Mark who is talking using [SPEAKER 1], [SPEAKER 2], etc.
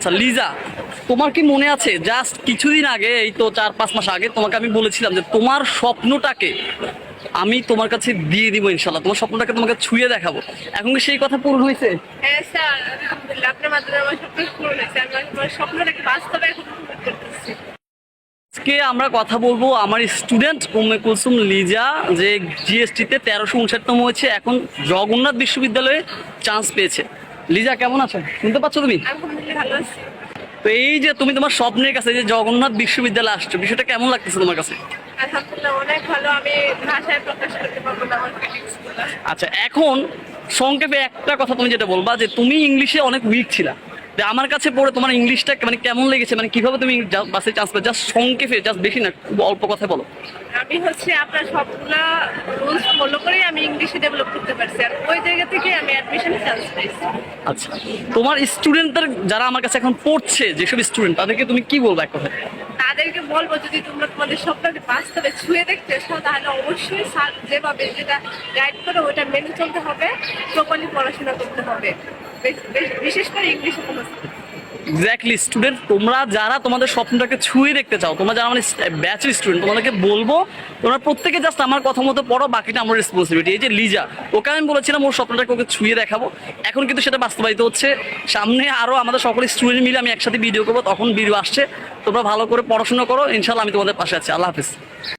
[SPEAKER 1] আচ্ছা লিজা, তোমার কি মনে আছে জাস্ট কিছুদিন আগে, এই তো 4-5 মাস আগে তোমাকে আমি বলেছিলাম যে তোমার স্বপ্নটাকে আমি তোমার কাছে দিয়ে দিব ইনশাল্লাহ, তোমার স্বপ্নটাকে তোমাকে ছুঁয়ে দেখাবো। এখন কি সেই কথা পূরণ হয়েছে?
[SPEAKER 2] হ্যাঁ স্যার, আলহামদুলিল্লাহ আপনার মাধ্যমে আমার স্বপ্ন পূরণ হয়েছে। আমি আমার স্বপ্নটাকে বাস্তবে এখন পূরণ করতেছি।
[SPEAKER 1] আজকে আমরা কথা বলবো আমার স্টুডেন্ট উম্মে কুলসুম লিজা, যে জিএসটিতে 1359 হয়েছে, এখন জগন্নাথ বিশ্ববিদ্যালয়ে চান্স পেয়েছে। লিজা কেমন আছো, শুনতে পাচ্ছ তুমি?
[SPEAKER 2] আলহামদুলিল্লাহ ভালো আছি।
[SPEAKER 1] তো এই যে তুমি তোমার স্বপ্নের কাছে যে জগন্নাথ বিশ্ববিদ্যালয়ে আসছো, বিষয়টা কেমন লাগতেছে তোমার কাছে?
[SPEAKER 2] আলহামদুলিল্লাহ অনেক ভালো। আমি ভাষায় প্রকাশ করতে পারবো না আমার ফিলিংস গুলো।
[SPEAKER 1] আচ্ছা, এখন সংক্ষেপে একটা কথা তুমি যেটা বলবা, যে তুমি ইংলিশে অনেক উইক ছিলা, যে আমার কাছে পড়ে তোমার ইংলিশটা মানে কেমন লেগেছে, মানে কিভাবে তুমি বাসে চান্স পেলে, জাস্ট সংক্ষেপে, জাস্ট বেশি না, খুব অল্প কথায় বলো।
[SPEAKER 2] আমি হচ্ছে আপনার সবগুলা রুলস ফলো করে আমি ইংলিশে ডেভেলপ করতে পারছি, আর ওই জায়গা থেকে আমি অ্যাডমিশনে চান্স পেয়েছি।
[SPEAKER 1] আচ্ছা, তোমার স্টুডেন্টদের যারা আমার কাছে এখন পড়ছে, যেসব স্টুডেন্ট, তাদেরকে তুমি কি বলবা এক কথায়?
[SPEAKER 2] তাদেরকে বলবো, যদি তোমরা তোমাদের স্বপ্নকে বাস্তবে ছুঁয়ে দেখতে চাও তাহলে অবশ্যই স্যার যেভাবে যেটা গাইড করে ওটা মেনে চলতে হবে, প্রপারলি পড়াশোনা করতে হবে, বিশেষ করে ইংলিশে ফোকাস করতে হবে।
[SPEAKER 1] এক্স্যাক্টলি স্টুডেন্ট, তোমরা যারা তোমাদের স্বপ্নটাকে ছুঁয়ে দেখতে চাও, তোমরা যারা আমার ব্যাচের স্টুডেন্ট, তোমাদেরকে বলবো তোমরা প্রত্যেকে জাস্ট আমার কথা মতো পড়ো, বাকিটা আমার রেসপন্সিবিলিটি। এই যে লিজা, ওকে আমি বলেছিলাম ওর স্বপ্নটাকে ওকে ছুঁয়ে দেখাবো, এখন কিন্তু সেটা বাস্তবায়িত হচ্ছে। সামনে আরও আমাদের সকল স্টুডেন্ট মিলে আমি একসাথে ভিডিও করবো, তখন ভিডিও আসছে। তোমরা ভালো করে পড়াশোনা করো, ইনশাল্লাহ আমি তোমাদের পাশে আছি। আল্লাহ হাফিজ।